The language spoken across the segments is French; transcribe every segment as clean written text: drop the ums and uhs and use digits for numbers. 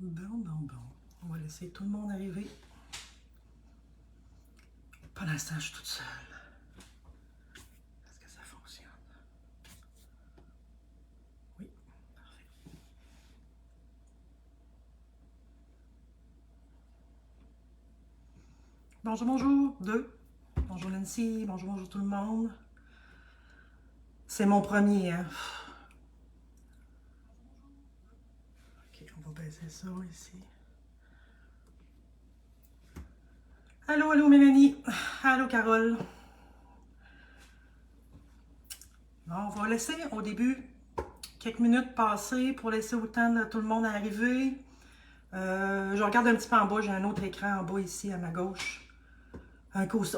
Bon. On va laisser tout le monde arriver. Pour l'instant, je suis toute seule. Est-ce que ça fonctionne? Oui, parfait. Bonjour. Deux. Bonjour Nancy. Bonjour tout le monde. C'est mon premier, hein? Ok, on va baisser ça ici. Allô Mélanie. Allô Carole. Bon, on va laisser au début quelques minutes passer pour laisser autant de tout le monde arriver. Je regarde un petit peu en bas, j'ai un autre écran en bas ici à ma gauche.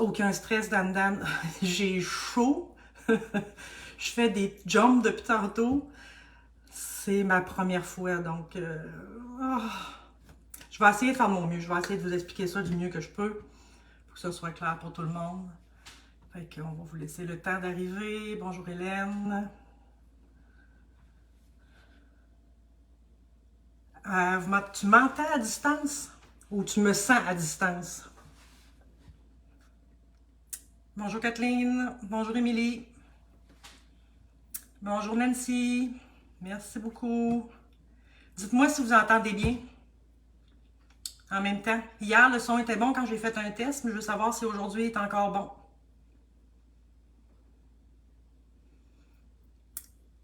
Aucun stress, Dan. J'ai chaud. Je fais des jumps depuis tantôt. C'est ma première fois, donc oh. Je vais essayer de faire de mon mieux. Je vais essayer de vous expliquer ça du mieux que je peux pour que ce soit clair pour tout le monde. Fait qu'on va vous laisser le temps d'arriver. Bonjour Hélène. Tu m'entends à distance ou tu me sens à distance? Bonjour Kathleen. Bonjour Émilie. Bonjour Nancy. Merci beaucoup. Dites-moi si vous entendez bien. En même temps, hier, le son était bon quand j'ai fait un test, mais je veux savoir si aujourd'hui il est encore bon.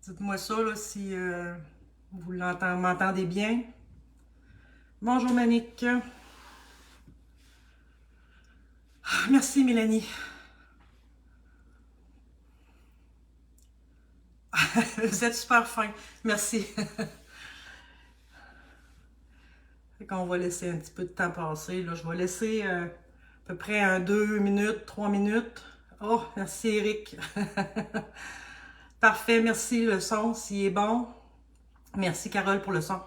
Dites-moi ça, là, si vous m'entendez bien. Bonjour, Manique. Merci, Mélanie. Vous êtes super fin. Merci. Fait qu'on va laisser un petit peu de temps passer. Là. Je vais laisser à peu près 2 minutes, 3 minutes. Oh, merci, Eric. Parfait, merci. Le son, s'il est bon. Merci, Carole, pour le son.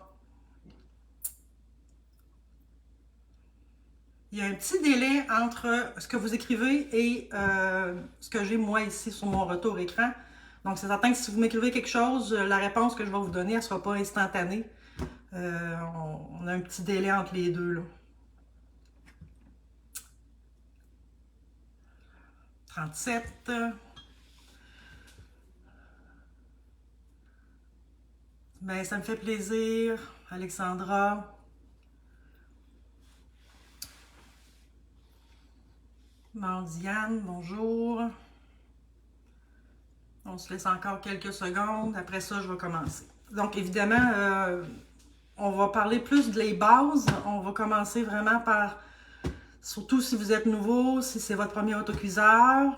Il y a un petit délai entre ce que vous écrivez et ce que j'ai moi ici sur mon retour écran. Donc, c'est certain que si vous m'écrivez quelque chose, la réponse que je vais vous donner, elle ne sera pas instantanée. On a un petit délai entre les deux, là. 37. Ben, ça me fait plaisir. Alexandra. Diane, bonjour. On se laisse encore quelques secondes. Après ça, je vais commencer. Donc, évidemment, on va parler plus de les bases. On va commencer vraiment par, surtout si vous êtes nouveau, si c'est votre premier autocuiseur.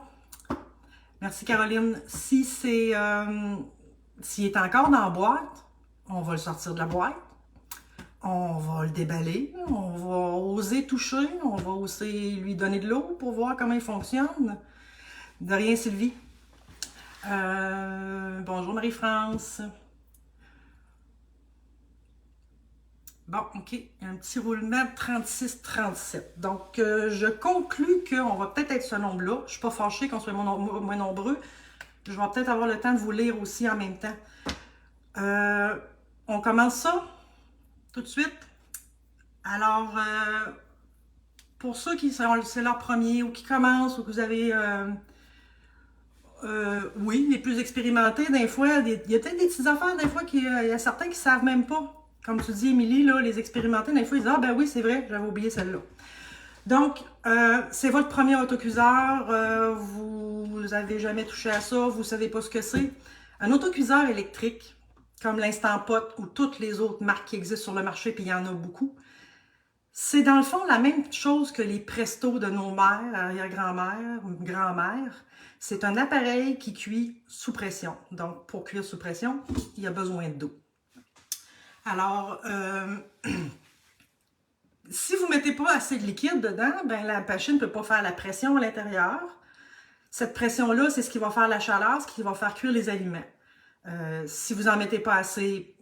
Merci Caroline. Si c'est, s'il est encore dans la boîte, on va le sortir de la boîte. On va le déballer, on va oser toucher, on va oser lui donner de l'eau pour voir comment il fonctionne. De rien, Sylvie. Bonjour Marie-France. Bon, OK, un petit roulement de 36-37. Donc, je conclus qu'on va peut-être être ce nombre-là. Je ne suis pas fâchée qu'on soit moins nombreux. Je vais peut-être avoir le temps de vous lire aussi en même temps. On commence ça tout de suite. Alors, pour ceux qui sont, c'est leur premier ou qui commencent ou que vous avez, oui, les plus expérimentés, des fois, il y a peut-être des petites affaires, des fois, il y a certains qui ne savent même pas. Comme tu dis, Émilie, là, les expérimentés, des fois, ils disent, ah ben oui, c'est vrai, j'avais oublié celle-là. Donc, c'est votre premier autocuiseur, vous n'avez jamais touché à ça, vous ne savez pas ce que c'est. Un autocuiseur électrique, comme l'Instant Pot ou toutes les autres marques qui existent sur le marché, puis il y en a beaucoup, c'est dans le fond la même chose que les Presto de nos mères, arrière-grand-mères, grand-mères. C'est un appareil qui cuit sous pression. Donc, pour cuire sous pression, il y a besoin d'eau. Alors, si vous ne mettez pas assez de liquide dedans, ben la machine ne peut pas faire la pression à l'intérieur. Cette pression-là, c'est ce qui va faire la chaleur, ce qui va faire cuire les aliments. Si vous n'en mettez pas assez,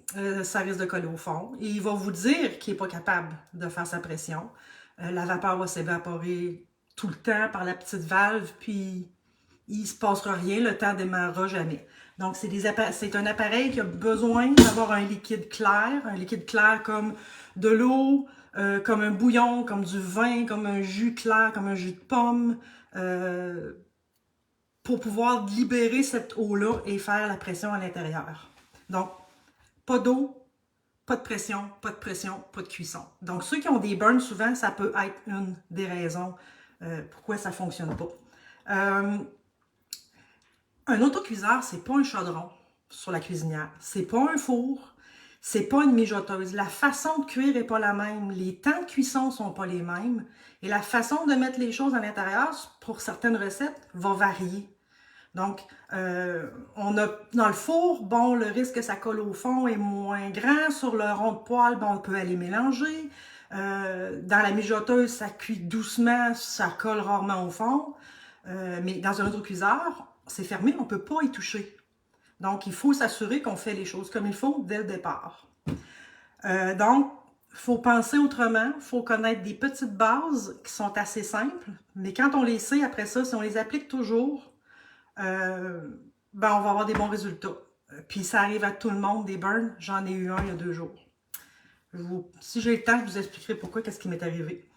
ça risque de coller au fond. Et il va vous dire qu'il n'est pas capable de faire sa pression. La vapeur va s'évaporer tout le temps par la petite valve, puis il ne se passera rien, le temps ne démarrera jamais. Donc, c'est un appareil qui a besoin d'avoir un liquide clair comme de l'eau, comme un bouillon, comme du vin, comme un jus clair, comme un jus de pomme, pour pouvoir libérer cette eau-là et faire la pression à l'intérieur. Donc, pas d'eau, pas de pression, pas de cuisson. Donc, ceux qui ont des burns, souvent, ça peut être une des raisons pourquoi ça ne fonctionne pas. Un autocuiseur, c'est pas un chaudron sur la cuisinière. C'est pas un four. C'est pas une mijoteuse. La façon de cuire n'est pas la même. Les temps de cuisson sont pas les mêmes. Et la façon de mettre les choses à l'intérieur, pour certaines recettes, va varier. Donc, on a dans le four, bon, le risque que ça colle au fond est moins grand. Sur le rond de poêle, bon, on peut aller mélanger. Dans la mijoteuse, ça cuit doucement, ça colle rarement au fond. Mais dans un autocuiseur, c'est fermé, on ne peut pas y toucher. Donc, il faut s'assurer qu'on fait les choses comme il faut dès le départ. Donc, il faut penser autrement, il faut connaître des petites bases qui sont assez simples, mais quand on les sait, après ça, si on les applique toujours, ben, on va avoir des bons résultats. Puis ça arrive à tout le monde, des burns. J'en ai eu un il y a 2 jours. Si j'ai le temps, je vous expliquerai pourquoi, qu'est-ce qui m'est arrivé.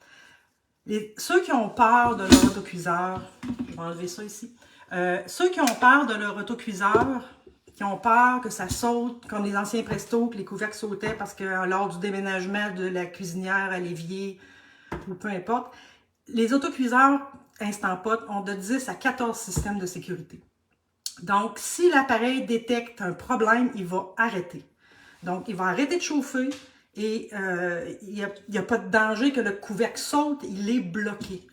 Ceux qui ont peur de leur autocuiseur, je vais enlever ça ici. Ceux qui ont peur de leur autocuiseur, qui ont peur que ça saute, comme les anciens Presto, que les couvercles sautaient parce que lors du déménagement de la cuisinière à l'évier, ou peu importe, les autocuiseurs Instant Pot ont de 10 à 14 systèmes de sécurité. Donc, si l'appareil détecte un problème, il va arrêter. Donc, il va arrêter de chauffer et il n'y a pas de danger que le couvercle saute, il est bloqué.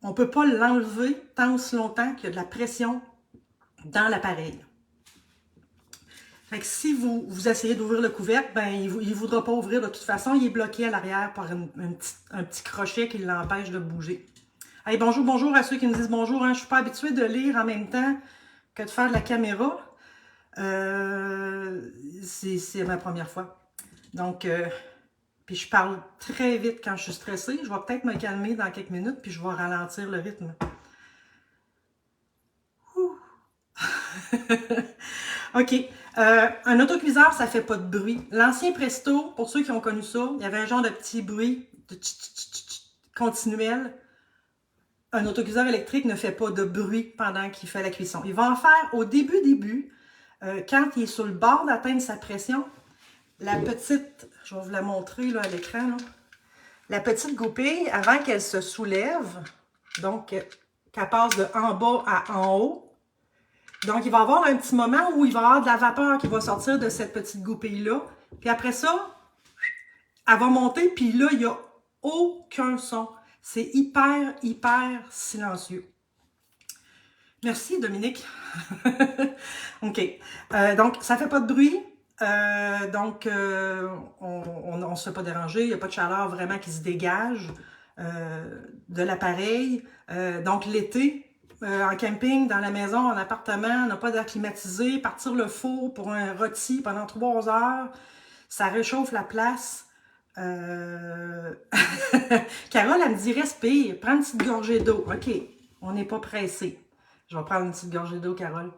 On ne peut pas l'enlever tant aussi longtemps qu'il y a de la pression dans l'appareil. Fait que si vous essayez d'ouvrir le couvercle, ben, il ne voudra pas ouvrir de toute façon. Il est bloqué à l'arrière par un petit crochet qui l'empêche de bouger. Hey, bonjour à ceux qui me disent bonjour. Hein. Je ne suis pas habituée de lire en même temps que de faire de la caméra. C'est ma première fois. Donc, puis je parle très vite quand je suis stressée. Je vais peut-être me calmer dans quelques minutes, puis je vais ralentir le rythme. OK. Un autocuiseur, ça ne fait pas de bruit. L'ancien Presto, pour ceux qui ont connu ça, il y avait un genre de petit bruit de continuel. Un autocuiseur électrique ne fait pas de bruit pendant qu'il fait la cuisson. Il va en faire au début, quand il est sur le bord d'atteindre sa pression. La petite, je vais vous la montrer là, à l'écran, là. La petite goupille, avant qu'elle se soulève, donc qu'elle passe de en bas à en haut, donc il va y avoir un petit moment où il va y avoir de la vapeur qui va sortir de cette petite goupille-là. Puis après ça, elle va monter, puis là, il n'y a aucun son. C'est hyper silencieux. Merci, Dominique. OK. Donc, ça ne fait pas de bruit. Donc, on ne se fait pas déranger. Il n'y a pas de chaleur vraiment qui se dégage de l'appareil. Donc, l'été, en camping, dans la maison, en appartement, on n'a pas d'air climatisé. Partir le four pour un rôti pendant 3 heures, ça réchauffe la place. Carole, elle me dit respire, prends une petite gorgée d'eau. OK, on n'est pas pressé. Je vais prendre une petite gorgée d'eau, Carole.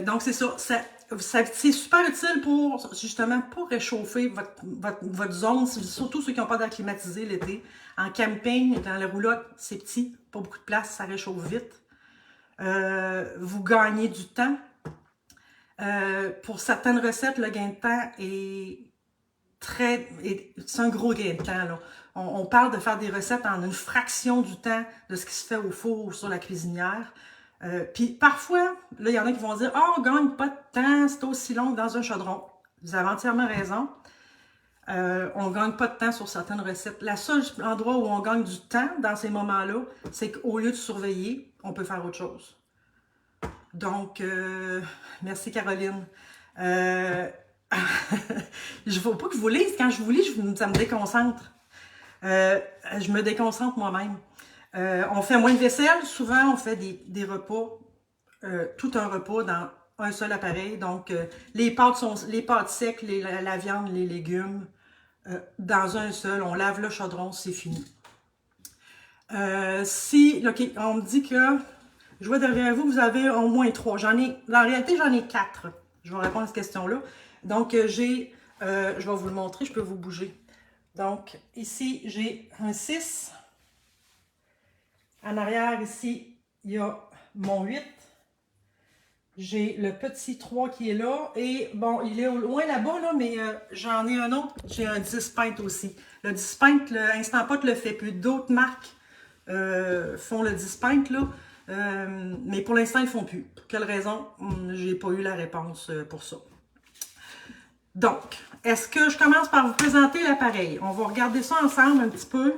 Donc, c'est ça. C'est super utile pour, justement, pour réchauffer votre zone, surtout ceux qui n'ont pas d'air climatisé l'été. En camping, dans la roulotte, c'est petit, pas beaucoup de place, ça réchauffe vite. Vous gagnez du temps. Pour certaines recettes, le gain de temps c'est un gros gain de temps, là. On parle de faire des recettes en une fraction du temps de ce qui se fait au four ou sur la cuisinière. Puis parfois, là, il y en a qui vont dire « Ah, on ne gagne pas de temps, c'est aussi long que dans un chaudron. » Vous avez entièrement raison. On ne gagne pas de temps sur certaines recettes. Le seul endroit où on gagne du temps dans ces moments-là, c'est qu'au lieu de surveiller, on peut faire autre chose. Donc, merci Caroline. Je ne veux pas que je vous lise. Quand je vous lis, ça me déconcentre. Je me déconcentre moi-même. On fait moins de vaisselle. Souvent, on fait des repas, tout un repas dans un seul appareil. Donc, les pâtes secs, la viande, les légumes, dans un seul. On lave le chaudron, c'est fini. OK, on me dit que Je vois derrière vous, vous avez au moins 3. En réalité, j'en ai 4. Je vais répondre à cette question-là. Donc, je vais vous le montrer, je peux vous bouger. Donc, ici, j'ai un 6. En arrière, ici, il y a mon 8. J'ai le petit 3 qui est là. Et bon, il est au loin là-bas, là, mais j'en ai un autre. J'ai un 10 pint aussi. Le 10 pint, le Instant Pot le fait plus. D'autres marques font le 10 pint, là. Mais pour l'instant, ils ne font plus. Pour quelle raison? J'ai pas eu la réponse pour ça. Donc, est-ce que je commence par vous présenter l'appareil? On va regarder ça ensemble un petit peu.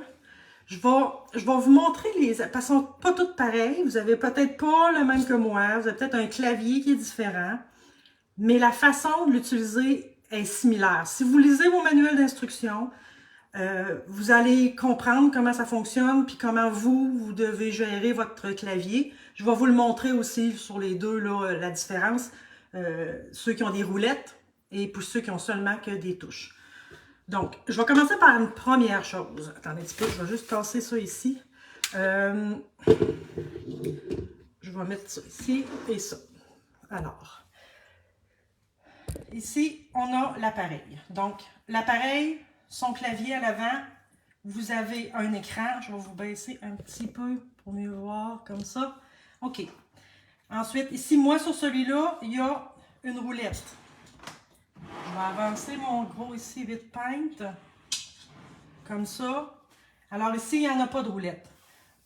Je vais vous montrer les... Parce qu'elles sont pas toutes pareilles. Vous n'avez peut-être pas le même que moi. Vous avez peut-être un clavier qui est différent. Mais la façon de l'utiliser est similaire. Si vous lisez vos manuels d'instruction, vous allez comprendre comment ça fonctionne puis comment vous devez gérer votre clavier. Je vais vous le montrer aussi sur les deux, là, la différence. Ceux qui ont des roulettes et pour ceux qui ont seulement que des touches. Donc, je vais commencer par une première chose. Attendez un petit peu, je vais juste tasser ça ici. Je vais mettre ça ici et ça. Alors, ici, on a l'appareil. Donc, l'appareil, son clavier à l'avant, vous avez un écran. Je vais vous baisser un petit peu pour mieux voir, comme ça. OK. Ensuite, ici, moi, sur celui-là, il y a une roulette. Je vais avancer mon gros ici, 8 pintes, comme ça. Alors ici, il n'y en a pas de roulette.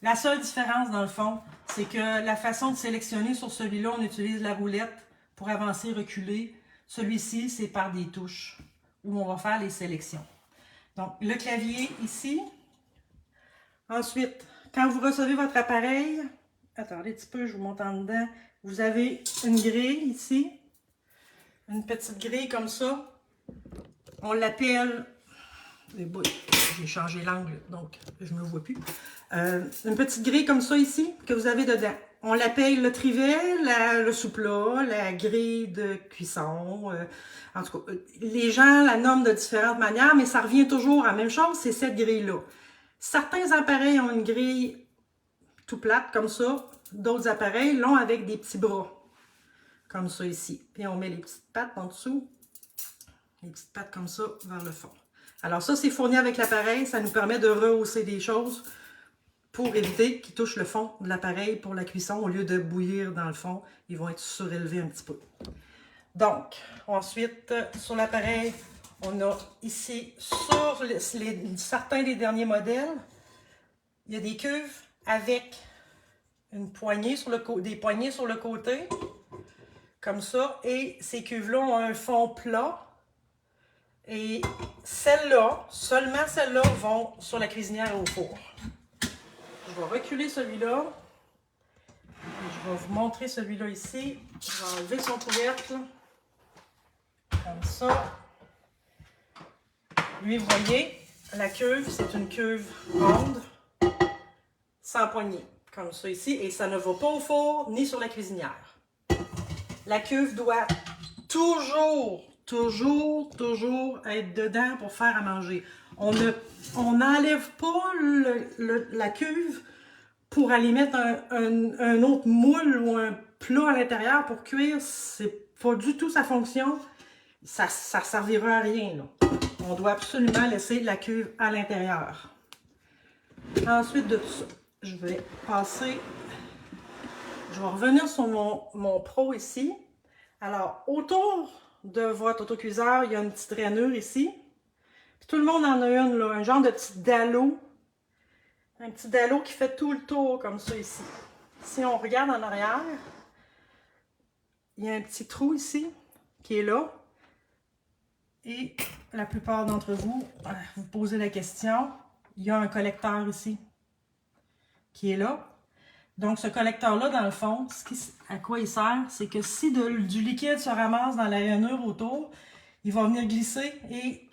La seule différence, dans le fond, c'est que la façon de sélectionner sur celui-là, on utilise la roulette pour avancer, reculer. Celui-ci, c'est par des touches où on va faire les sélections. Donc, le clavier ici. Ensuite, quand vous recevez votre appareil, attendez un petit peu, je vous monte en dedans. Vous avez une grille ici. Une petite grille comme ça. On l'appelle... J'ai changé l'angle, donc je ne me vois plus. Une petite grille comme ça ici, que vous avez dedans. On l'appelle le trivet, le sous-plat, la grille de cuisson. En tout cas, les gens la nomment de différentes manières, mais ça revient toujours à la même chose, c'est cette grille-là. Certains appareils ont une grille tout plate, comme ça. D'autres appareils l'ont avec des petits bras. Comme ça ici. Puis on met les petites pattes en dessous. Les petites pattes comme ça vers le fond. Alors ça, c'est fourni avec l'appareil. Ça nous permet de rehausser des choses pour éviter qu'ils touchent le fond de l'appareil pour la cuisson. Au lieu de bouillir dans le fond, ils vont être surélevés un petit peu. Donc, ensuite, sur l'appareil, on a ici, sur certains des derniers modèles, il y a des cuves avec une poignée sur des poignées sur le côté. Comme ça, et ces cuves-là ont un fond plat. Et celles-là, seulement celles-là, vont sur la cuisinière et au four. Je vais reculer celui-là. Je vais vous montrer celui-là ici. Je vais enlever son couvercle. Comme ça. Lui, vous voyez, la cuve, c'est une cuve ronde, sans poignée. Comme ça ici. Et ça ne va pas au four, ni sur la cuisinière. La cuve doit toujours être dedans pour faire à manger. On n'enlève pas la cuve pour aller mettre un autre moule ou un plat à l'intérieur pour cuire. C'est pas du tout sa fonction. Ça ne servira à rien, là. On doit absolument laisser la cuve à l'intérieur. Ensuite de tout ça, je vais revenir sur mon Pro ici. Alors, autour de votre autocuiseur, il y a une petite rainure ici. Puis tout le monde en a une, là, un genre de petit dallo. Un petit dallo qui fait tout le tour, comme ça ici. Si on regarde en arrière, il y a un petit trou ici, qui est là. Et la plupart d'entre vous, vous posez la question, il y a un collecteur ici, qui est là. Donc, ce collecteur-là, dans le fond, à quoi il sert? C'est que si du liquide se ramasse dans la rainure autour, il va venir glisser et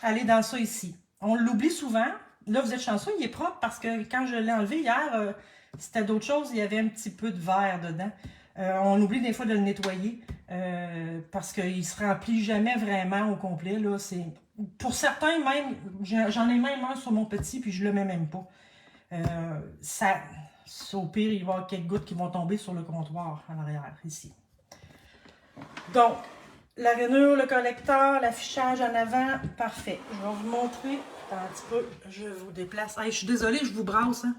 aller dans ça ici. On l'oublie souvent. Là, vous êtes chanceux, il est propre parce que quand je l'ai enlevé hier, c'était d'autres choses, il y avait un petit peu de verre dedans. On oublie des fois de le nettoyer parce qu'il ne se remplit jamais vraiment au complet. Là. Pour certains, même, j'en ai même un sur mon petit, puis je ne le mets même pas. Au pire, il va y avoir quelques gouttes qui vont tomber sur le comptoir en arrière, ici. Donc, la rainure, le collecteur, l'affichage en avant, parfait. Je vais vous montrer. Attends un petit peu, je vous déplace. Hey, je suis désolée, je vous brasse. Hein?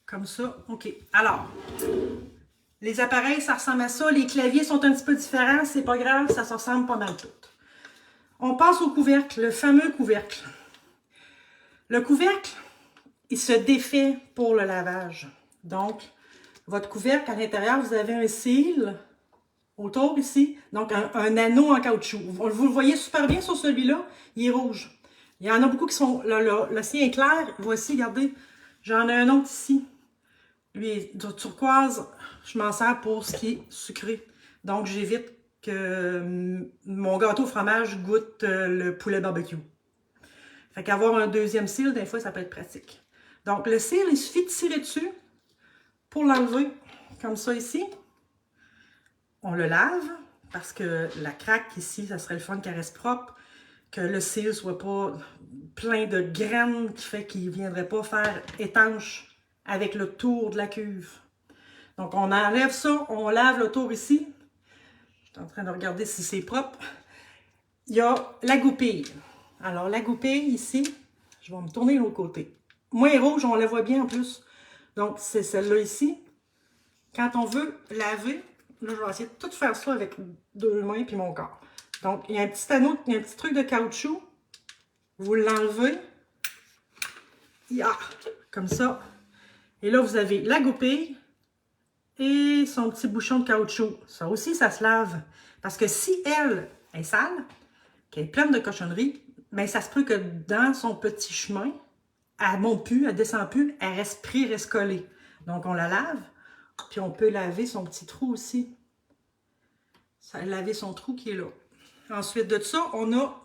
Comme ça, OK. Alors, les appareils, ça ressemble à ça. Les claviers sont un petit peu différents. C'est pas grave, ça se ressemble pas mal tout. On passe au couvercle, le fameux couvercle. Le couvercle, il se défait pour le lavage. Donc, votre couvercle, à l'intérieur, vous avez un seal autour ici. Donc, un anneau en caoutchouc. Vous le voyez super bien sur celui-là. Il est rouge. Il y en a beaucoup qui sont... Le sien est clair. Voici, regardez. J'en ai un autre ici. Lui est de turquoise. Je m'en sers pour ce qui est sucré. Donc, j'évite que mon gâteau au fromage goûte le poulet barbecue. Fait qu'avoir un deuxième seal, des fois, ça peut être pratique. Donc, le seal, il suffit de tirer dessus pour l'enlever, comme ça ici. On le lave, parce que la craque ici, ça serait le fun qu'elle reste propre, que le seal soit pas plein de graines qui fait qu'il ne viendrait pas faire étanche avec le tour de la cuve. Donc, on enlève ça, on lave le tour ici. Je suis en train de regarder si c'est propre. Il y a la goupille. Alors, la goupille ici, je vais me tourner de l'autre côté. Moins rouge, on la voit bien en plus. Donc, c'est celle-là ici. Quand on veut laver, là, je vais essayer de tout faire ça avec 2 mains puis mon corps. Donc, il y a un petit anneau, il y a un petit truc de caoutchouc. Vous l'enlevez. Comme ça. Et là, vous avez la goupille et son petit bouchon de caoutchouc. Ça aussi, ça se lave. Parce que si elle est sale, qu'elle est pleine de cochonneries, bien, ça se peut que dans son petit chemin, elle monte plus, elle descend plus, elle reste prise, reste collée. Donc, on la lave, puis on peut laver son petit trou aussi. Ça laver son trou qui est là. Ensuite de ça, on a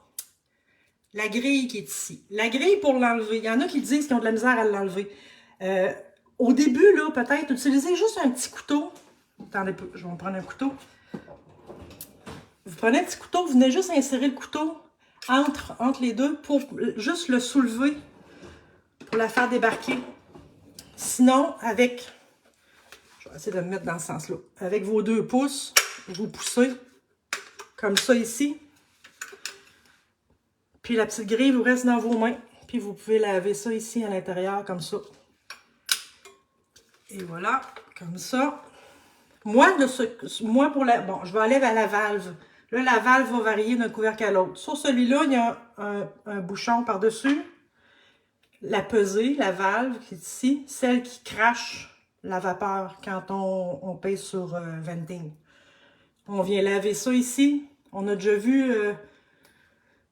la grille qui est ici. La grille pour l'enlever, il y en a qui disent qu'ils ont de la misère à l'enlever. Au début, là, peut-être, utilisez juste un petit couteau. Attendez peu, je vais me prendre un couteau. Vous prenez un petit couteau, vous venez juste insérer le couteau entre les deux pour juste le soulever, pour la faire débarquer. Sinon, avec, je vais essayer de me mettre dans ce sens-là, avec vos 2 pouces, vous poussez comme ça ici. Puis la petite grille vous reste dans vos mains. Puis vous pouvez laver ça ici à l'intérieur comme ça. Et voilà, comme ça. Moi, bon, je vais aller à la valve. Là, la valve va varier d'un couvercle à l'autre. Sur celui-là, il y a un bouchon par-dessus. La pesée, la valve qui est ici, celle qui crache la vapeur quand on pèse sur venting. On vient laver ça ici. On a déjà vu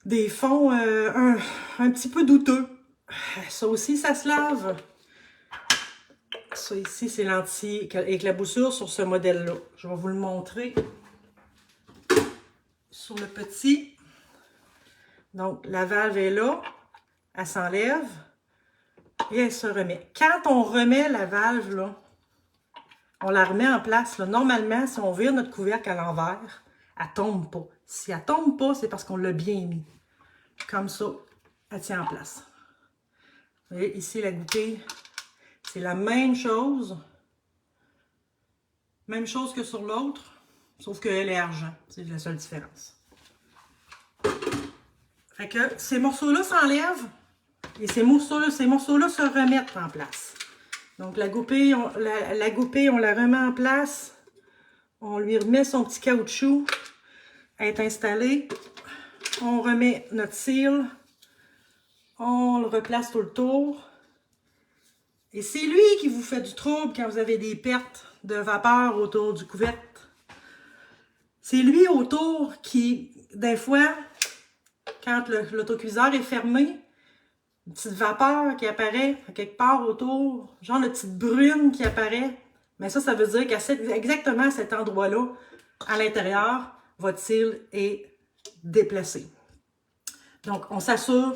des fonds un petit peu douteux. Ça aussi, ça se lave. Ça ici, c'est l'anti-éclaboussure sur ce modèle-là. Je vais vous le montrer sur le petit. Donc, la valve est là. Elle s'enlève et elle se remet. Quand on remet la valve, là, on la remet en place. Là. Normalement, si on vire notre couvercle à l'envers, elle ne tombe pas. Si elle ne tombe pas, c'est parce qu'on l'a bien mis. Comme ça, elle tient en place. Vous voyez, ici, la goupille, c'est la même chose. Même chose que sur l'autre, sauf qu'elle est argent. C'est la seule différence. Fait que ces morceaux-là s'enlèvent et ces morceaux-là se remettent en place. Donc, la goupille, on la remet en place. On lui remet son petit caoutchouc. Elle est installée. On remet notre seal. On le replace tout le tour. Et c'est lui qui vous fait du trouble quand vous avez des pertes de vapeur autour du couvercle. C'est lui autour qui, des fois, quand l'autocuiseur est fermé, une petite vapeur qui apparaît quelque part autour, genre une petite brune qui apparaît. Mais ça veut dire qu'à exactement à cet endroit-là, à l'intérieur, votre seal est déplacé. Donc, on s'assure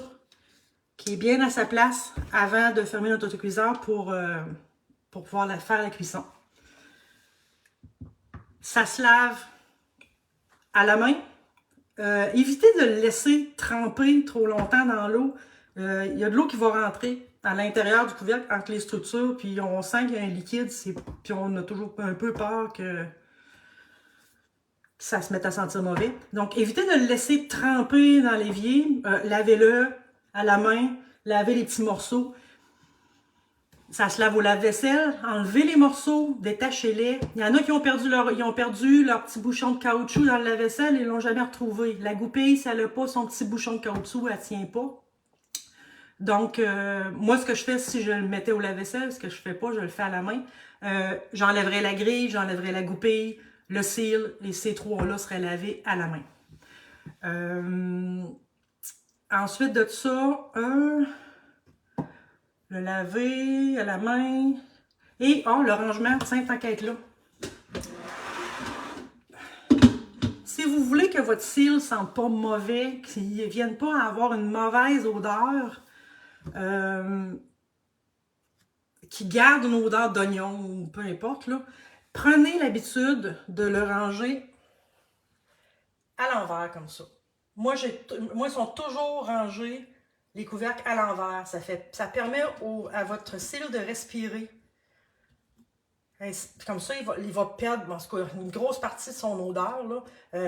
qu'il est bien à sa place avant de fermer notre autocuiseur pour pouvoir faire la cuisson. Ça se lave à la main. Évitez de le laisser tremper trop longtemps dans l'eau. Il y a de l'eau qui va rentrer à l'intérieur du couvercle, entre les structures, puis on sent qu'il y a un liquide, puis on a toujours un peu peur que ça se mette à sentir mauvais. Donc, évitez de le laisser tremper dans l'évier. Lavez-le à la main, lavez les petits morceaux. Ça se lave au lave-vaisselle. Enlevez les morceaux, détachez-les. Il y en a qui ont perdu leur petit bouchon de caoutchouc dans le lave-vaisselle et ne l'ont jamais retrouvé. La goupille, si elle n'a pas son petit bouchon de caoutchouc, elle ne tient pas. Donc, moi, ce que je fais, si je le mettais au lave-vaisselle, ce que je fais pas, je le fais à la main. J'enlèverais la grille, j'enlèverais la goupille, le seal, et ces trois-là seraient lavés à la main. Ensuite de ça, le laver à la main. Et, le rangement, tiens, tant qu'à être là. Si vous voulez que votre seal ne sente pas mauvais, qu'il ne vienne pas à avoir une mauvaise odeur, qui garde une odeur d'oignon ou peu importe, là, prenez l'habitude de le ranger à l'envers comme ça. Moi, ils sont toujours rangés, les couvercles à l'envers. Ça permet à votre cil de respirer. Comme ça, il va perdre en tout cas, une grosse partie de son odeur. Là.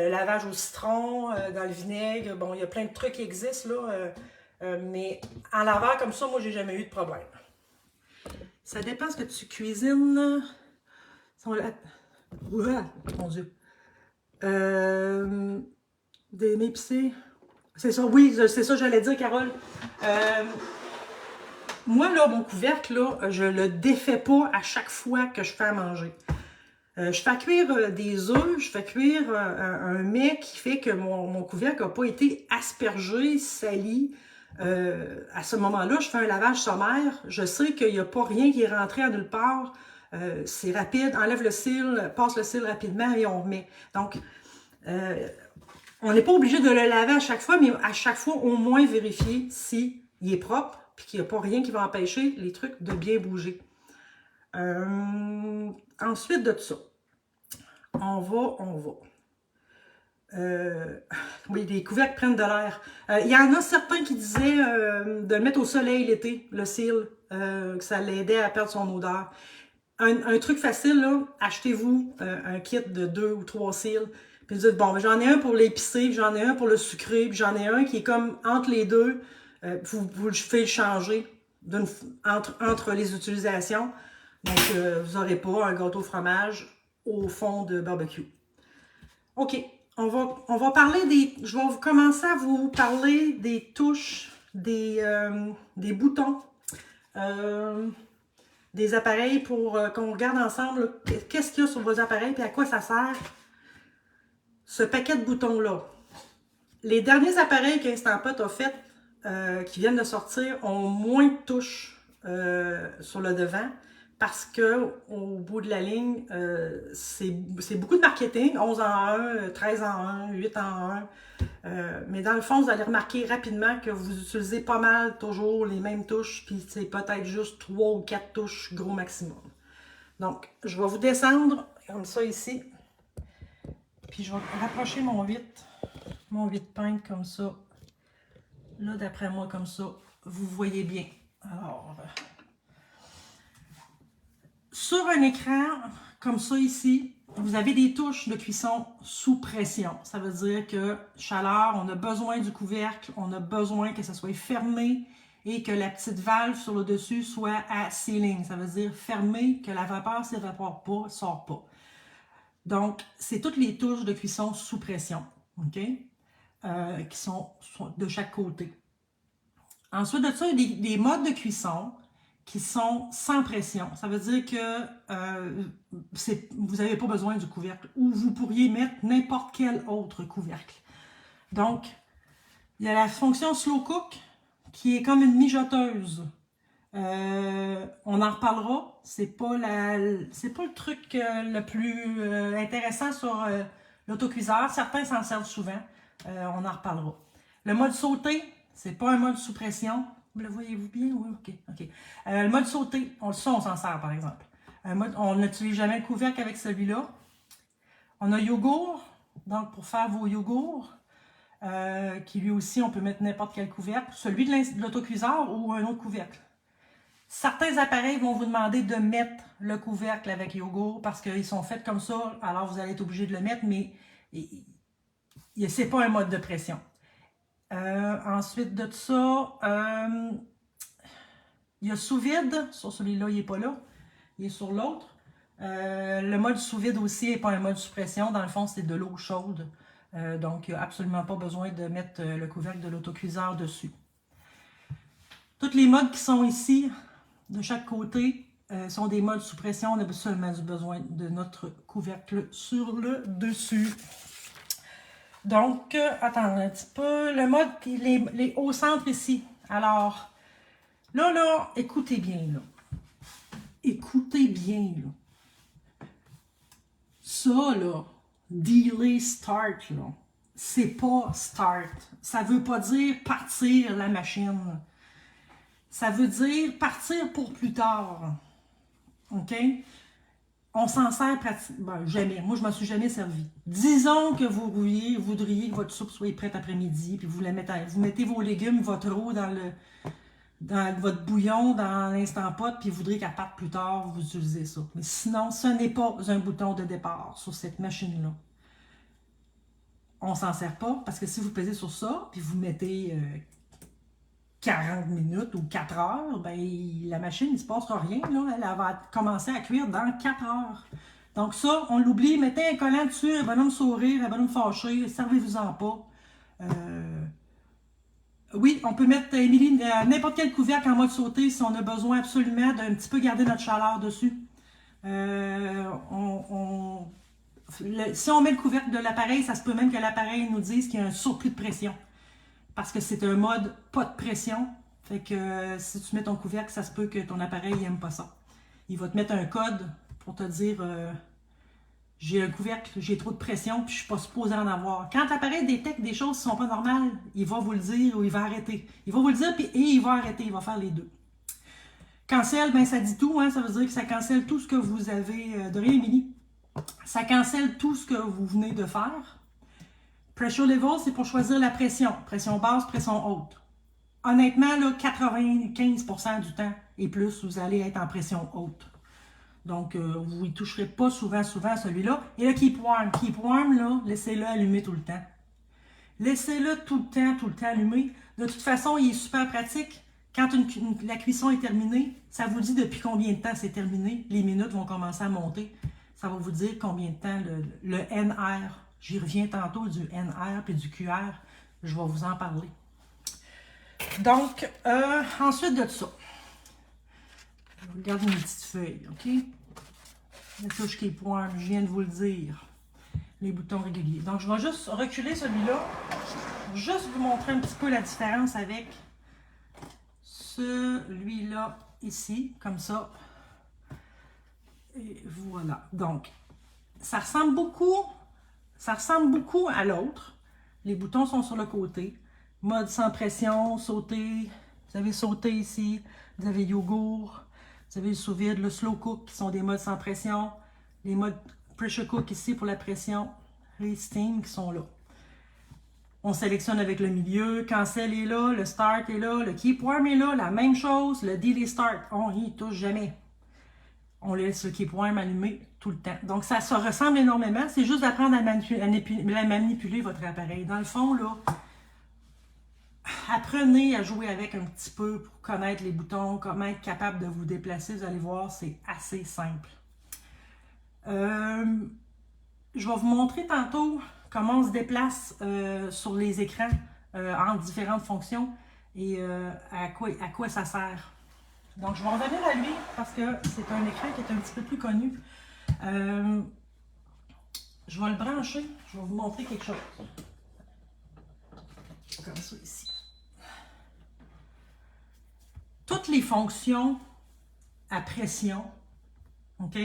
Lavage au citron, dans le vinaigre. Bon, il y a plein de trucs qui existent. Là, mais à l'envers, comme ça, moi, j'ai jamais eu de problème. Ça dépend ce que tu cuisines. Ouah, mon Dieu. Des épicés. C'est ça, oui, c'est ça que j'allais dire, Carole. Moi, là, mon couvercle, là, je le défais pas à chaque fois que je fais à manger. Je fais cuire des œufs, je fais cuire un mets qui fait que mon couvercle n'a pas été aspergé, sali. À ce moment-là, je fais un lavage sommaire. Je sais qu'il n'y a pas rien qui est rentré à nulle part. C'est rapide, enlève le cil, passe le cil rapidement et on remet. Donc, on n'est pas obligé de le laver à chaque fois, mais à chaque fois, au moins vérifier s'il est propre puis qu'il n'y a pas rien qui va empêcher les trucs de bien bouger. Ensuite de ça, on va. Oui, les couvercles prennent de l'air. Il y en a certains qui disaient de le mettre au soleil l'été, le seal, que ça l'aidait à perdre son odeur. Un truc facile, là, achetez-vous un kit de 2 ou 3 seals. Puis vous dites, bon, j'en ai un pour l'épicé, j'en ai un pour le sucré, puis j'en ai un qui est comme entre les deux. Vous le faites changer entre les utilisations. Donc, vous n'aurez pas un gâteau fromage au fond de barbecue. OK, on va parler je vais commencer à vous parler des touches, des boutons, des appareils pour qu'on regarde ensemble qu'est-ce qu'il y a sur vos appareils et à quoi ça sert. Ce paquet de boutons-là. Les derniers appareils qu'Instant Pot a fait, qui viennent de sortir, ont moins de touches sur le devant parce que au bout de la ligne, c'est beaucoup de marketing, 11 en 1, 13 en 1, 8 en 1. Mais dans le fond, vous allez remarquer rapidement que vous utilisez pas mal toujours les mêmes touches, puis c'est peut-être juste 3 ou 4 touches gros maximum. Donc, je vais vous descendre comme ça ici. Puis je vais rapprocher mon 8 peintre comme ça. Là, d'après moi, comme ça, vous voyez bien. Alors, sur un écran, comme ça ici, vous avez des touches de cuisson sous pression. Ça veut dire que chaleur, on a besoin du couvercle, on a besoin que ça soit fermé et que la petite valve sur le dessus soit à sealing. Ça veut dire fermé, que la vapeur ne s'évapore pas, ne sort pas. Donc, c'est toutes les touches de cuisson sous pression, OK? Qui sont de chaque côté. Ensuite de ça, il y a des modes de cuisson qui sont sans pression. Ça veut dire que vous n'avez pas besoin du couvercle ou vous pourriez mettre n'importe quel autre couvercle. Donc, il y a la fonction slow cook qui est comme une mijoteuse. On en reparlera. C'est pas le truc le plus intéressant sur l'autocuiseur. Certains s'en servent souvent. On en reparlera. Le mode sauté, c'est pas un mode sous pression. Le voyez-vous bien? Oui, OK. Le mode sauté, on s'en sert par exemple. On n'utilise jamais le couvercle avec celui-là. On a yogourt, donc pour faire vos yogourts, qui lui aussi, on peut mettre n'importe quel couvercle. Celui de l'autocuiseur ou un autre couvercle. Certains appareils vont vous demander de mettre le couvercle avec yogourt parce qu'ils sont faits comme ça, alors vous allez être obligé de le mettre, mais c'est pas un mode de pression. Ensuite de ça, il y a sous-vide. Sur celui-là, il n'est pas là. Il est sur l'autre. Le mode sous-vide aussi n'est pas un mode sous pression. Dans le fond, c'est de l'eau chaude. Donc, il n'y a absolument pas besoin de mettre le couvercle de l'autocuiseur dessus. Tous les modes qui sont ici, de chaque côté, sont des modes sous pression. On a seulement besoin de notre couvercle sur le dessus. Donc, attendez un petit peu. Le mode, les hauts centres ici. Alors, là, écoutez bien, là. Écoutez bien, là. Ça, là, delay start, là, c'est pas start. Ça veut pas dire partir la machine. Ça veut dire partir pour plus tard. OK? On s'en sert pratiquement jamais. Moi, je ne m'en suis jamais servi. Disons que vous voudriez que votre soupe soit prête après-midi, puis vous mettez vos légumes, votre eau dans votre bouillon, dans l'instant pot, puis vous voudriez qu'elle parte plus tard, vous utilisez ça. Mais sinon, ce n'est pas un bouton de départ sur cette machine-là. On s'en sert pas, parce que si vous pesez sur ça, puis vous mettez 40 minutes ou 4 heures, ben, la machine, il ne se passera rien. Là. Elle va commencer à cuire dans 4 heures. Donc ça, on l'oublie. Mettez un collant dessus, un bonhomme sourire, un bonhomme fâché. Servez-vous-en pas. Oui, on peut mettre, Émilie, n'importe quel couvercle en mode sauté si on a besoin absolument d'un petit peu garder notre chaleur dessus. Si on met le couvercle de l'appareil, ça se peut même que l'appareil nous dise qu'il y a un surplus de pression. Parce que c'est un mode pas de pression. Fait que si tu mets ton couvercle, ça se peut que ton appareil n'aime pas ça. Il va te mettre un code pour te dire j'ai un couvercle, j'ai trop de pression, puis je ne suis pas supposé en avoir. Quand l'appareil détecte des choses qui ne sont pas normales, il va vous le dire ou il va arrêter. Il va vous le dire et il va arrêter, il va faire les deux. Cancel, ben ça dit tout, hein, ça veut dire que ça cancelle tout ce que vous avez de rien, Émilie. Ça cancelle tout ce que vous venez de faire. Pressure level, c'est pour choisir la pression. Pression basse, pression haute. Honnêtement, là, 95% du temps et plus, vous allez être en pression haute. Donc, vous n'y toucherez pas souvent à celui-là. Et le keep warm. Keep warm, là, laissez-le allumer tout le temps. Laissez-le tout le temps allumé. De toute façon, il est super pratique. Quand la cuisson est terminée, ça vous dit depuis combien de temps c'est terminé. Les minutes vont commencer à monter. Ça va vous dire combien de temps le NR. J'y reviens tantôt du NR et du QR. Je vais vous en parler. Donc, ensuite de ça, je vais regarder mes petites feuilles, OK? La touche keep warm, je viens de vous le dire. Les boutons réguliers. Donc, je vais juste reculer celui-là. Juste vous montrer un petit peu la différence avec celui-là ici, comme ça. Et voilà. Donc, ça ressemble beaucoup à l'autre. Les boutons sont sur le côté. Mode sans pression, sauter. Vous avez sauté ici. Vous avez yogourt. Vous avez le sous-vide, le slow cook qui sont des modes sans pression. Les modes pressure cook ici pour la pression. Les steam qui sont là. On sélectionne avec le milieu. Cancel est là. Le start est là. Le keep warm est là. La même chose. Le delay start. On n'y touche jamais. On laisse le keep warm allumé tout le temps. Donc, ça se ressemble énormément. C'est juste d'apprendre à manipuler votre appareil. Dans le fond, là, apprenez à jouer avec un petit peu pour connaître les boutons, comment être capable de vous déplacer. Vous allez voir, c'est assez simple. Je vais vous montrer tantôt comment on se déplace sur les écrans en différentes fonctions et à quoi ça sert. Donc, je vais revenir à lui parce que c'est un écran qui est un petit peu plus connu. Je vais le brancher. Je vais vous montrer quelque chose. Comme ça ici. Toutes les fonctions à pression, OK?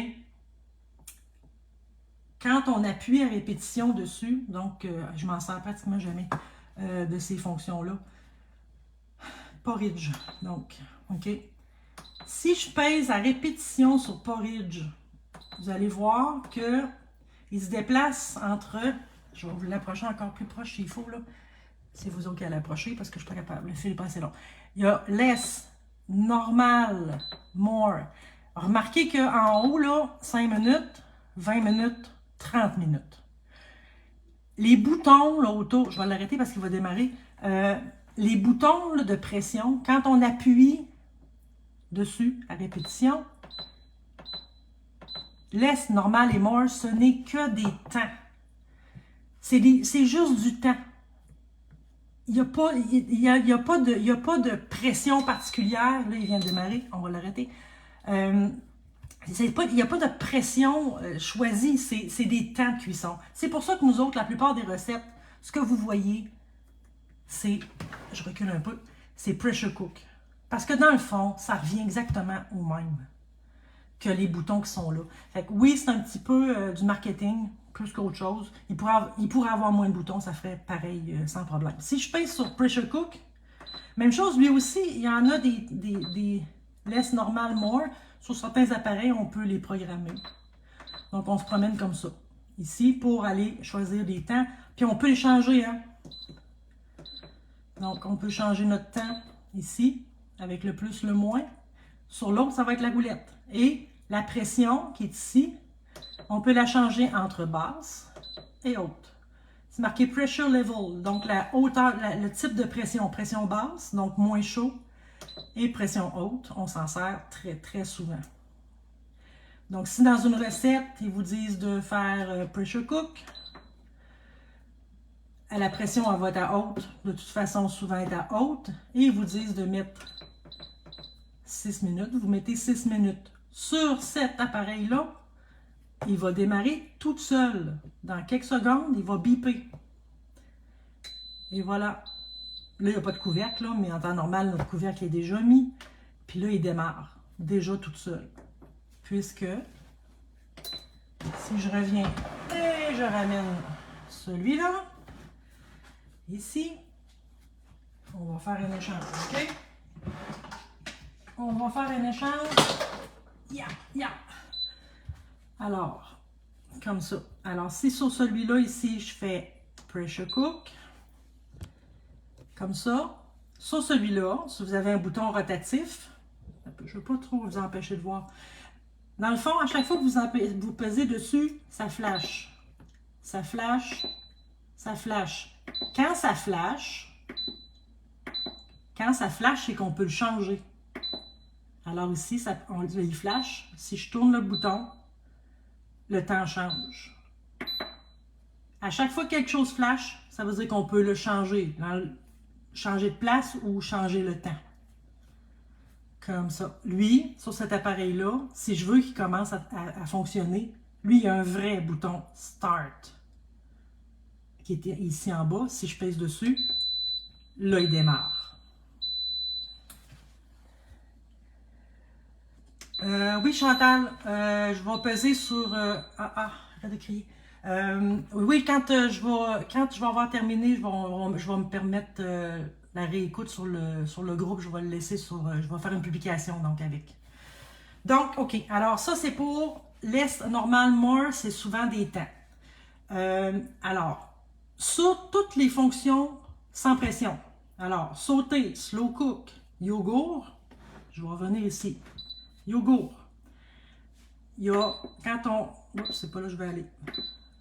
Quand on appuie à répétition dessus, donc je m'en sers pratiquement jamais de ces fonctions-là. Porridge, donc, OK? Si je pèse à répétition sur porridge, vous allez voir qu'il se déplace entre... Je vais vous l'approcher encore plus proche s'il faut, là. C'est vous autres qui allez l'approcher parce que je ne suis pas capable. Le fil est pas assez long. Il y a less, normal, more. Remarquez qu'en haut, là, 5 minutes, 20 minutes, 30 minutes. Les boutons, là, autour, je vais l'arrêter parce qu'il va démarrer. Les boutons là, de pression, quand on appuie dessus à répétition, less, normal et more, ce n'est que des temps. C'est juste du temps. Il n'y a pas de pression particulière. Là, il vient de démarrer, on va l'arrêter. Il n'y a pas de pression choisie, c'est des temps de cuisson. C'est pour ça que nous autres, la plupart des recettes, ce que vous voyez, c'est, je recule un peu, c'est pressure cook. Parce que dans le fond, ça revient exactement au même que les boutons qui sont là. Fait que oui, c'est un petit peu du marketing, plus qu'autre chose. Il pourrait avoir moins de boutons, ça ferait pareil sans problème. Si je pèse sur pressure cook, même chose, lui aussi, il y en a des less normal more. Sur certains appareils, on peut les programmer. Donc, on se promène comme ça. Ici, pour aller choisir des temps. Puis, on peut les changer, hein. Donc, on peut changer notre temps ici, avec le plus, le moins. Sur l'autre, ça va être la roulette. Et la pression qui est ici, on peut la changer entre basse et haute. C'est marqué pressure level, donc la hauteur, le type de pression. Pression basse, donc moins chaud. Et pression haute, on s'en sert très, très souvent. Donc, si dans une recette, ils vous disent de faire pressure cook, la pression elle va être à haute. De toute façon, souvent elle est à haute. Et ils vous disent de mettre 6 minutes. Vous mettez 6 minutes sur cet appareil-là. Il va démarrer tout seul. Dans quelques secondes, il va biper. Et voilà. Là, il n'y a pas de couvercle, là, mais en temps normal, notre couvercle est déjà mis. Puis là, il démarre déjà tout seul. Puisque, si je reviens et je ramène celui-là, ici, on va faire un échange, OK? On va faire un échange. Alors, comme ça. Alors, si sur celui-là, ici, je fais pressure cook, comme ça. Sur celui-là, si vous avez un bouton rotatif, je ne veux pas trop vous empêcher de voir. Dans le fond, à chaque fois que vous pesez dessus, ça flash. Ça flash. Ça flash. Quand ça flash, c'est qu'on peut le changer. Alors ici, il flash. Si je tourne le bouton, le temps change. À chaque fois que quelque chose flash, ça veut dire qu'on peut le changer. Changer de place ou changer le temps. Comme ça. Lui, sur cet appareil-là, si je veux qu'il commence à fonctionner, lui, il y a un vrai bouton Start qui est ici en bas. Si je pèse dessus, là, il démarre. Oui, Chantal, je vais peser sur... arrête de crier. Oui, quand je vais avoir terminé, je vais me permettre la réécoute sur le groupe. Je vais le laisser je vais faire une publication donc avec. Donc, OK. Alors, ça, c'est pour less, normal, more, c'est souvent des temps. Alors, sur toutes les fonctions sans pression. Alors, sauter, slow cook, yogourt. Je vais revenir ici. Yogourt. Il y a, quand on... Oups, c'est pas là que je vais aller.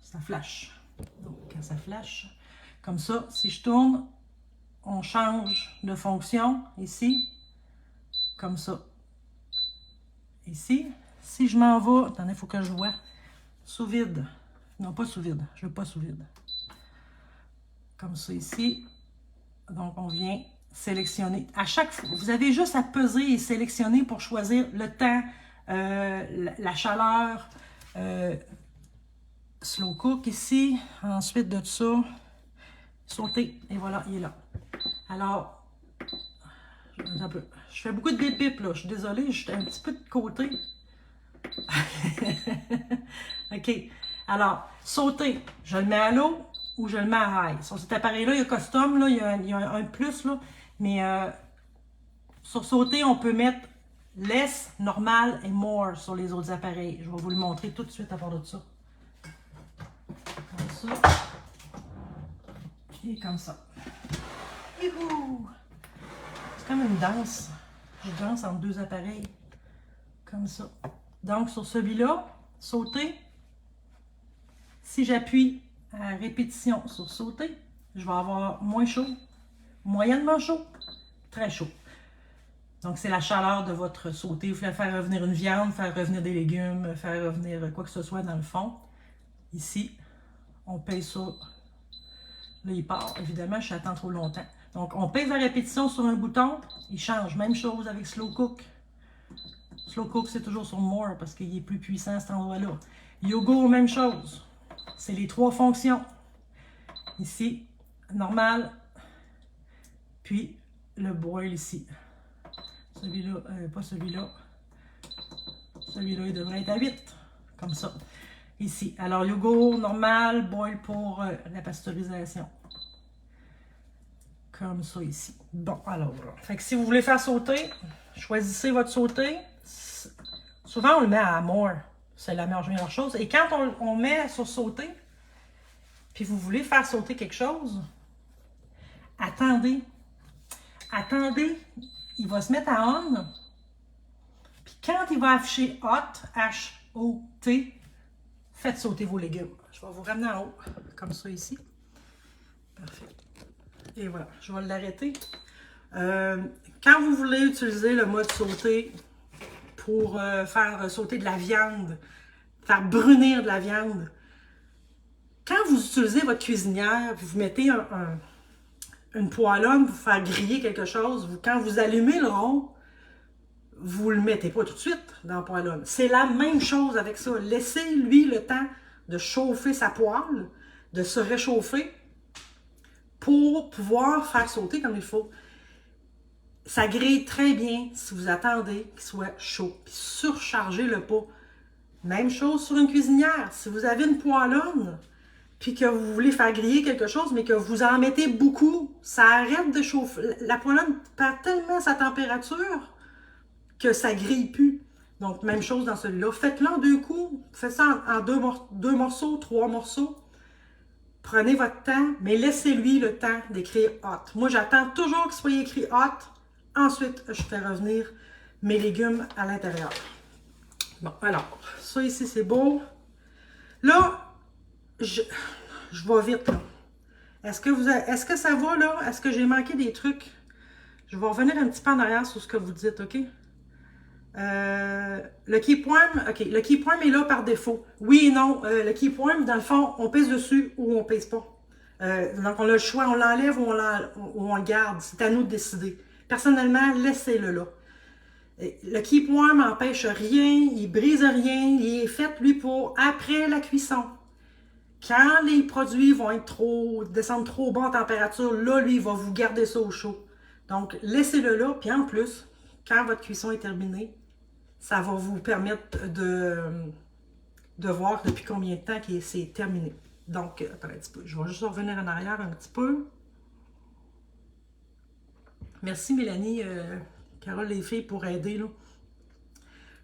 Ça flash. Donc, quand ça flash, comme ça, si je tourne, on change de fonction ici, comme ça. Ici, si je m'en vais, attendez, il faut que je vois, sous vide. Non, pas sous vide, je veux pas sous vide. Comme ça ici. Donc, on vient sélectionner. À chaque fois, vous avez juste à peser et sélectionner pour choisir le temps, la chaleur, slow cook ici. Ensuite de ça, sauter. Et voilà, il est là. Alors, je fais beaucoup de bip-bip là. Je suis désolée, je suis un petit peu de côté. OK. Alors, sauter. Je le mets à l'eau ou je le mets à high. Sur cet appareil-là, il y a custom, là, il y a un plus, là. Mais sur sauter, on peut mettre less, normal et more sur les autres appareils. Je vais vous le montrer tout de suite à part de ça. Comme ça. Et comme ça. Youhou! C'est comme une danse. Je danse entre deux appareils. Comme ça. Donc, sur celui-là, sauter. Si j'appuie à répétition sur sauter, je vais avoir moins chaud, moyennement chaud, très chaud. Donc, c'est la chaleur de votre sauté. Vous voulez faire revenir une viande, faire revenir des légumes, faire revenir quoi que ce soit dans le fond. Ici, on pèse sur... Là, il part. Évidemment, j'attends trop longtemps. Donc, on pèse à répétition sur un bouton. Il change. Même chose avec Slow Cook. Slow Cook, c'est toujours sur More parce qu'il est plus puissant à cet endroit-là. Yogo, même chose. C'est les trois fonctions. Ici, normal. Puis, le boil ici. Celui-là, pas celui-là. Celui-là, il devrait être à 8. Comme ça. Ici. Alors, yogourt, normal, boil pour la pasteurisation. Comme ça ici. Bon, alors voilà. Fait que si vous voulez faire sauter, choisissez votre sauté. Souvent, on le met à more. C'est la meilleure chose. Et quand on met sur sauter, puis vous voulez faire sauter quelque chose, attendez. Attendez. Il va se mettre à on. Puis quand il va afficher hot, H-O-T, faites sauter vos légumes. Je vais vous ramener en haut, comme ça ici. Parfait. Et voilà, je vais l'arrêter. Quand vous voulez utiliser le mode sauter pour faire sauter de la viande, faire brunir de la viande, quand vous utilisez votre cuisinière, vous mettez une poêlonne pour faire griller quelque chose, quand vous allumez le rond, vous ne le mettez pas tout de suite dans la poêlonne. C'est la même chose avec ça. Laissez-lui le temps de chauffer sa poêle, de se réchauffer pour pouvoir faire sauter comme il faut. Ça grille très bien si vous attendez qu'il soit chaud. Puis surchargez-le pas. Même chose sur une cuisinière. Si vous avez une poêlonne, puis que vous voulez faire griller quelque chose, mais que vous en mettez beaucoup, ça arrête de chauffer. La poêlonne perd tellement sa température que ça grille plus. Donc, même chose dans celui-là. Faites-le en 2 coups. Faites ça en deux morceaux, 3 morceaux. Prenez votre temps, mais laissez-lui le temps d'écrire hot. Moi, j'attends toujours qu'il soit écrit hot. Ensuite, je fais revenir mes légumes à l'intérieur. Bon, alors, ça ici, c'est beau. Là, je vais vite, là. Est-ce que ça va, là? Est-ce que j'ai manqué des trucs? Je vais revenir un petit peu en arrière sur ce que vous dites, OK? Le keypoint, OK, le keypoint est là par défaut. Oui et non. Le keypoint, dans le fond, on pèse dessus ou on pèse pas. Donc, on a le choix, on l'enlève ou on le garde. C'est à nous de décider. Personnellement, laissez-le là. Le keypoint m'empêche rien, il brise rien, il est fait, lui, pour après la cuisson. Quand les produits vont être descendre trop bas en température, là, lui, il va vous garder ça au chaud. Donc, laissez-le là, puis en plus, quand votre cuisson est terminée, ça va vous permettre de voir depuis combien de temps que c'est terminé. Donc, attends un petit peu, je vais juste revenir en arrière un petit peu. Merci Mélanie, Carole, les filles, pour aider, là.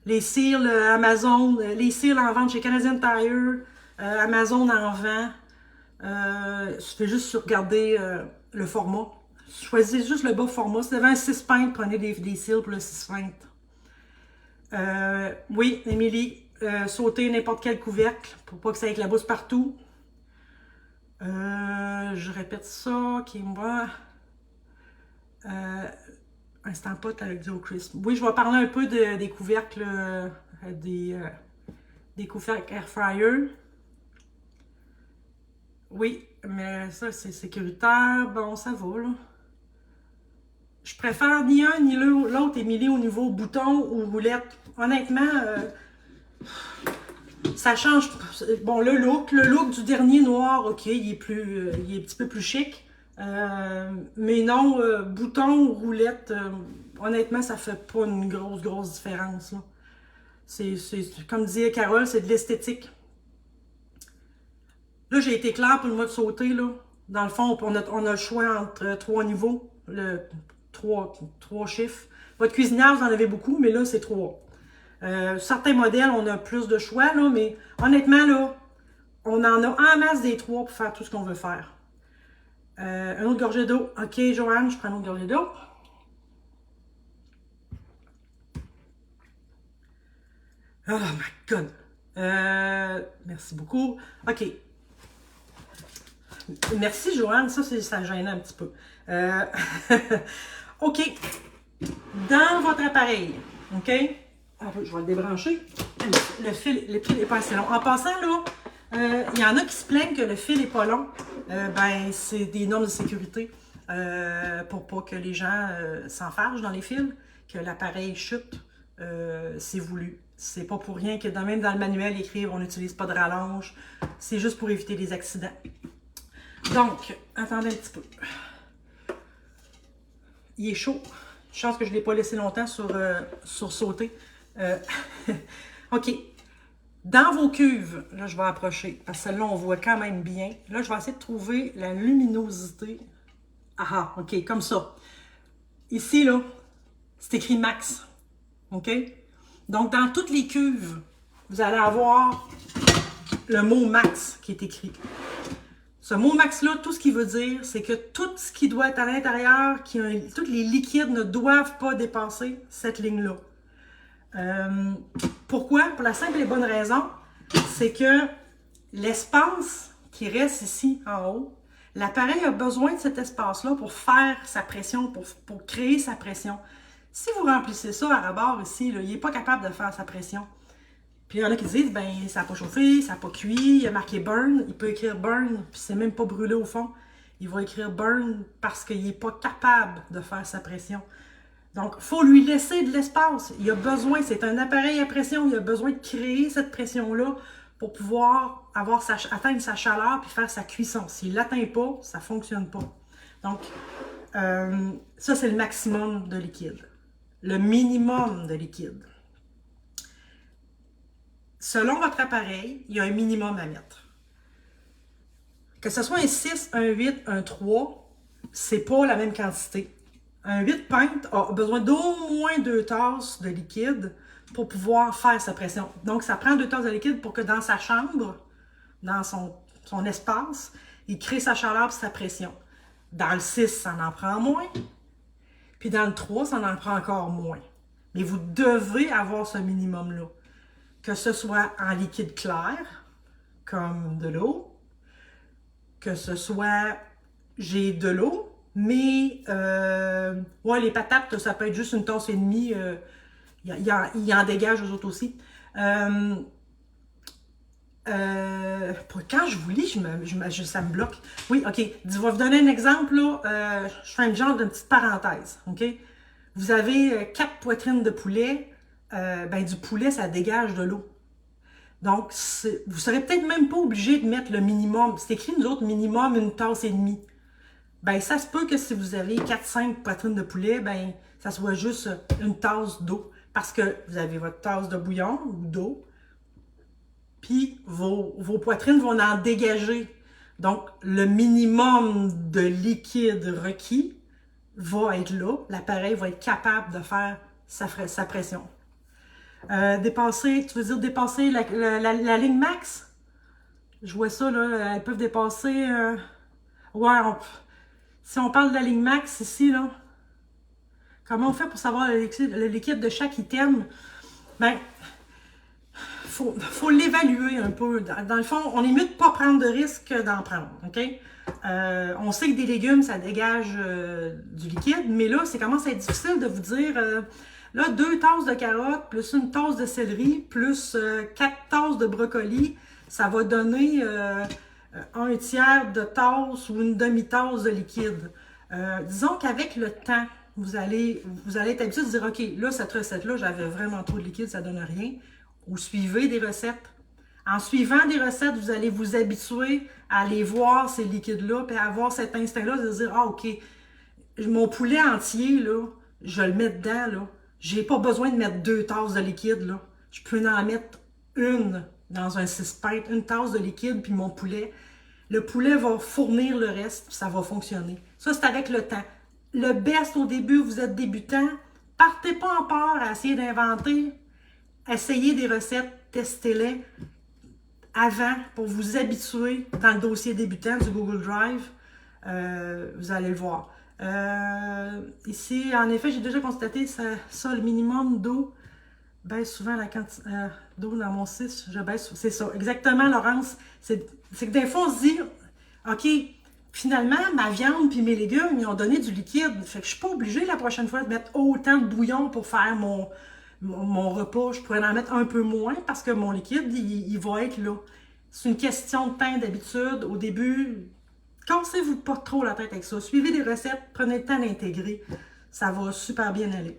Les cils Amazon, les cils en vente chez Canadian Tire, Amazon en vend. Je fais juste regarder le format. Choisissez juste le bas format. Si vous avez un 6 pintes, prenez des cils pour le 6 pintes. Oui, Émilie, sautez n'importe quel couvercle pour pas que ça éclabousse partout. Je répète ça, qui est moi. Instant pot avec du crisp. Oui, je vais parler un peu des couvercles, des couvercles air fryer. Oui, mais ça, c'est sécuritaire. Bon, ça va, là. Je préfère ni un ni l'autre, Émilie, au niveau bouton ou roulette. Honnêtement, ça change. Bon, le look du dernier noir, OK, il est un petit peu plus chic. Mais non, bouton ou roulette, honnêtement, ça fait pas une grosse différence, là. C'est, comme disait Carole, c'est de l'esthétique. Là, j'ai été claire pour le mode sauté, là. Dans le fond, on a le choix entre 3 niveaux, trois chiffres. Votre cuisinière, vous en avez beaucoup, mais là, c'est 3. Certains modèles, on a plus de choix, là, mais honnêtement, là, on en a en masse des 3 pour faire tout ce qu'on veut faire. Une autre gorgée d'eau. OK, Joanne, je prends une autre gorgée d'eau. Oh my God! Merci beaucoup. OK. Merci, Joanne. Ça gêne un petit peu. OK. Dans votre appareil, OK? Je vais le débrancher. Le fil n'est pas assez long. En passant, là, il y en a qui se plaignent que le fil n'est pas long. Ben, c'est des normes de sécurité pour pas que les gens s'enfargent dans les fils, que l'appareil chute. C'est voulu. C'est pas pour rien que même dans le manuel écrire on n'utilise pas de rallonge. C'est juste pour éviter les accidents. Donc, attendez un petit peu. Il est chaud. Chance que je ne l'ai pas laissé longtemps sur sauter. OK. Dans vos cuves, là, je vais approcher, parce que celle-là, on voit quand même bien. Là, je vais essayer de trouver la luminosité. Ah, OK, comme ça. Ici, là, c'est écrit max. OK? Donc, dans toutes les cuves, vous allez avoir le mot max qui est écrit. Ce mot max-là, tout ce qu'il veut dire, c'est que tout ce qui doit être à l'intérieur, tous les liquides ne doivent pas dépasser cette ligne-là. Pourquoi? Pour la simple et bonne raison, c'est que l'espace qui reste ici en haut, l'appareil a besoin de cet espace-là pour faire sa pression, pour créer sa pression. Si vous remplissez ça à rebord ici, là, il n'est pas capable de faire sa pression. Puis il y en a qui disent, ben ça n'a pas chauffé, ça n'a pas cuit, il a marqué burn, il peut écrire burn, puis c'est même pas brûlé au fond. Il va écrire burn parce qu'il n'est pas capable de faire sa pression. Donc, il faut lui laisser de l'espace. Il a besoin, c'est un appareil à pression, il a besoin de créer cette pression-là pour pouvoir atteindre sa chaleur puis faire sa cuisson. S'il ne l'atteint pas, ça ne fonctionne pas. Donc, ça, c'est le maximum de liquide. Le minimum de liquide. Selon votre appareil, il y a un minimum à mettre. Que ce soit un 6, un 8, un 3, c'est pas la même quantité. Un 8 pintes a besoin d'au moins 2 tasses de liquide pour pouvoir faire sa pression. Donc, ça prend 2 tasses de liquide pour que dans sa chambre, dans son espace, il crée sa chaleur et sa pression. Dans le 6, ça en prend moins. Puis dans le 3, ça en prend encore moins. Mais vous devez avoir ce minimum-là. Que ce soit en liquide clair, comme de l'eau, que ce soit, j'ai de l'eau, mais ouais, les patates, ça peut être juste une tasse et demie. Il en dégage eux autres aussi. Quand je vous lis, ça me bloque. Oui, OK. Je vais vous donner un exemple. Là. Je fais un genre d'une petite parenthèse. OK? Vous avez 4 poitrines de poulet. Ben, du poulet, ça dégage de l'eau. Donc, vous ne serez peut-être même pas obligé de mettre le minimum. C'est écrit, nous autres, minimum une tasse et demie. Ben, ça se peut que si vous avez 4-5 poitrines de poulet, ben, ça soit juste une tasse d'eau. Parce que vous avez votre tasse de bouillon ou d'eau. Puis, vos poitrines vont en dégager. Donc, le minimum de liquide requis va être là. L'appareil va être capable de faire sa pression. Dépasser, tu veux dire dépasser la ligne max? Je vois ça, là, elles peuvent dépasser... ouais, si on parle de la ligne max ici, là, comment on fait pour savoir le liquide de chaque item? Ben, faut l'évaluer un peu. Dans le fond, on est mieux de ne pas prendre de risque que d'en prendre, OK? On sait que des légumes, ça dégage du liquide, mais là, c'est commence à être difficile de vous dire... là, 2 tasses de carottes, plus une tasse de céleri, plus 4 tasses de brocoli, ça va donner un tiers de tasse ou une demi-tasse de liquide. Disons qu'avec le temps, vous allez être habitué de dire, OK, là, cette recette-là, j'avais vraiment trop de liquide, ça ne donne rien. Ou suivez des recettes. En suivant des recettes, vous allez vous habituer à aller voir ces liquides-là, puis à avoir cet instinct-là de dire, ah, OK, mon poulet entier, là, je le mets dedans, là. J'ai pas besoin de mettre 2 tasses de liquide, là. Je peux en mettre une dans un 6 pintes, une tasse de liquide, puis mon poulet. Le poulet va fournir le reste, puis ça va fonctionner. Ça, c'est avec le temps. Le best au début, vous êtes débutant, partez pas en peur à essayer d'inventer. Essayez des recettes, testez-les avant pour vous habituer dans le dossier débutant du Google Drive. Vous allez le voir. Ici, en effet, j'ai déjà constaté ça le minimum d'eau. baisse souvent la quantité d'eau dans mon 6. Je baisse. C'est ça. Exactement, Laurence. C'est que des fois, on se dit, OK, finalement, ma viande puis mes légumes, ils ont donné du liquide. Fait que je suis pas obligée la prochaine fois de mettre autant de bouillon pour faire mon repas. Je pourrais en mettre un peu moins parce que mon liquide, il va être là. C'est une question de temps d'habitude. Au début, cassez-vous pas trop la tête avec ça. Suivez des recettes, prenez le temps d'intégrer. Ça va super bien aller.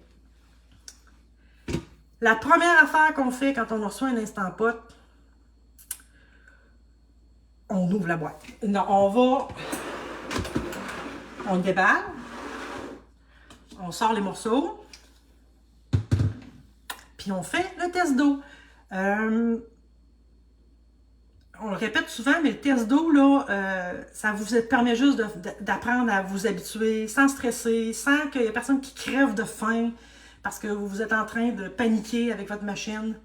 La première affaire qu'on fait quand on reçoit un Instant Pot, on ouvre la boîte. Non, on déballe, on sort les morceaux, puis on fait le test d'eau. On le répète souvent, mais le test d'eau, là, ça vous permet juste d'apprendre à vous habituer, sans stresser, sans qu'il y ait personne qui crève de faim, parce que vous êtes en train de paniquer avec votre machine.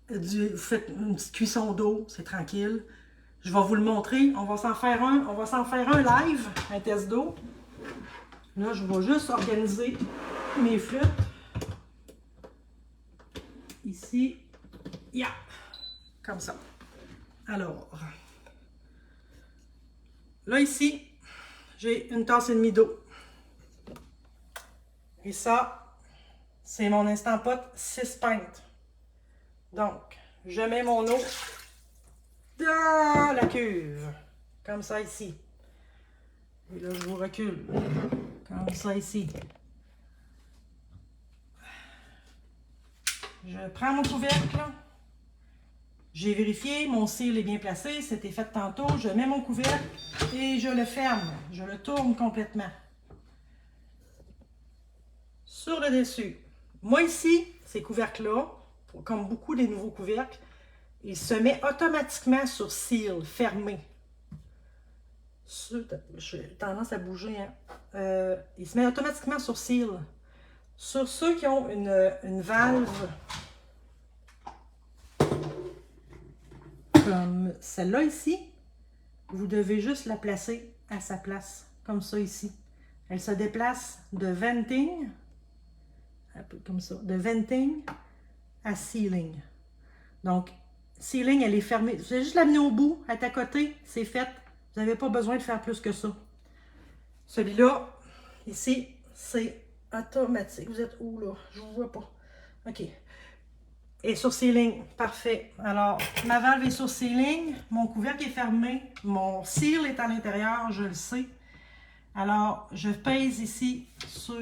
Vous faites une petite cuisson d'eau, c'est tranquille. Je vais vous le montrer. On va s'en faire un live, un test d'eau. Là, je vais juste organiser mes flûtes. Ici. Yeah! Comme ça. Alors, là, ici, j'ai une tasse et demie d'eau. Et ça, c'est mon Instant Pot 6 pintes. Donc, je mets mon eau dans la cuve. Comme ça, ici. Et là, je vous recule. Comme ça, ici. Je prends mon couvercle. J'ai vérifié, mon cil est bien placé, c'était fait tantôt. Je mets mon couvercle et je le ferme. Je le tourne complètement. Sur le dessus. Moi ici, ces couvercles-là, comme beaucoup des nouveaux couvercles, il se met automatiquement sur seal, fermé. J'ai tendance à bouger. Hein. Il se met automatiquement sur seal. Sur ceux qui ont une valve comme celle-là ici, vous devez juste la placer à sa place, comme ça ici. Elle se déplace de venting, un peu comme ça, de venting à sealing. Donc, sealing, elle est fermée. Vous allez juste l'amener au bout, elle est à côté, c'est fait. Vous n'avez pas besoin de faire plus que ça. Celui-là, ici, c'est automatique. Vous êtes où, là? Je ne vous vois pas. OK. Et sur sealing, parfait. Alors, ma valve est sur sealing, mon couvercle est fermé, mon seal est à l'intérieur, je le sais. Alors, je pèse ici sur...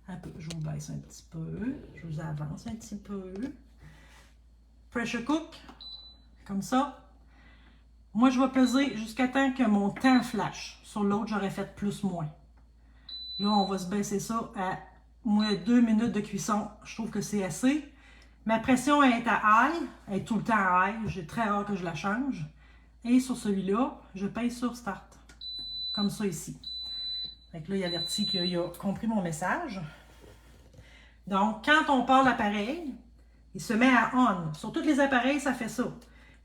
Un peu, je vous baisse un petit peu, je vous avance un petit peu. Pressure cook, comme ça. Moi, je vais peser jusqu'à temps que mon temps flash. Sur l'autre, j'aurais fait plus-moins. Là, on va se baisser ça à moins 2 minutes de cuisson. Je trouve que c'est assez. Ma pression est à high, elle est tout le temps à high. J'ai très hâte que je la change. Et sur celui-là, je pèse sur Start. Comme ça ici. Fait que là, il avertit qu'il a compris mon message. Donc, quand on part l'appareil, il se met à on. Sur tous les appareils, ça fait ça.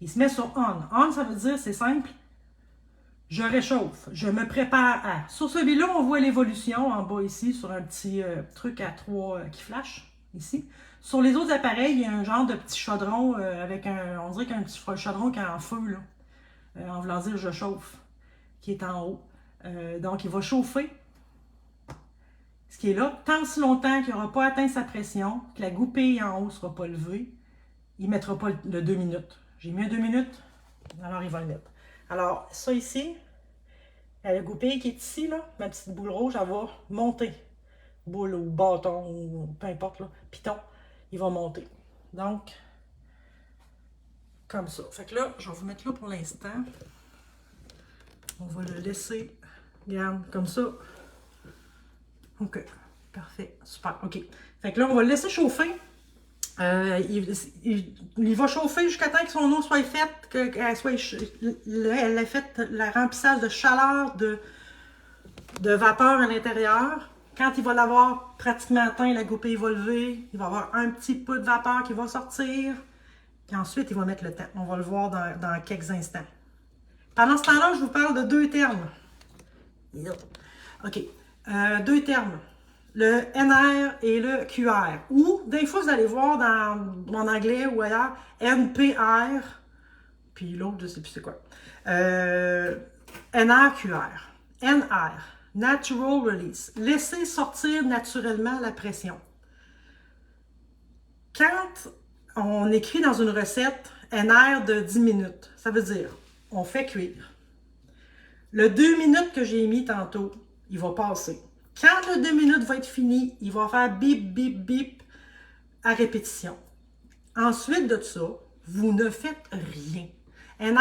Il se met sur on. On, ça veut dire, c'est simple, je réchauffe, je me prépare à. Sur celui-là, on voit l'évolution en bas ici, sur un petit truc à 3 qui flash, ici. Sur les autres appareils, il y a un genre de petit chaudron avec un, on dirait qu'il y a un petit chaudron qui est en feu, là. En voulant dire, je chauffe, qui est en haut. Donc, il va chauffer. Ce qui est là, tant si longtemps qu'il n'aura pas atteint sa pression, que la goupille en haut ne sera pas levée, il ne mettra pas le 2 minutes. J'ai mis un 2 minutes, alors il va le mettre. Alors, ça ici, la goupille qui est ici, là, ma petite boule rouge, elle va monter. Boule ou bâton, ou peu importe, là, piton, il va monter. Donc, comme ça. Fait que là, je vais vous mettre là pour l'instant. On va le laisser, regarde, comme ça. OK, parfait, super, OK. Fait que là, on va le laisser chauffer. Il va chauffer jusqu'à temps que son eau soit faite, qu'elle ait fait le remplissage de chaleur, de vapeur à l'intérieur. Quand il va l'avoir pratiquement atteint, la goupille va lever. Il va y avoir un petit peu de vapeur qui va sortir. Puis ensuite, il va mettre le temps. On va le voir dans quelques instants. Pendant ce temps-là, je vous parle de 2 termes. OK. 2 termes. le NR et le QR. Ou, des fois, vous allez voir en anglais ou ailleurs, NPR, puis l'autre, je ne sais plus c'est quoi. NR-QR. NR, Natural Release. Laisser sortir naturellement la pression. Quand on écrit dans une recette NR de 10 minutes, ça veut dire, on fait cuire. Le 2 minutes que j'ai mis tantôt, il va passer. Quand le 2 minutes va être fini, il va faire bip, bip, bip à répétition. Ensuite de ça, vous ne faites rien. NR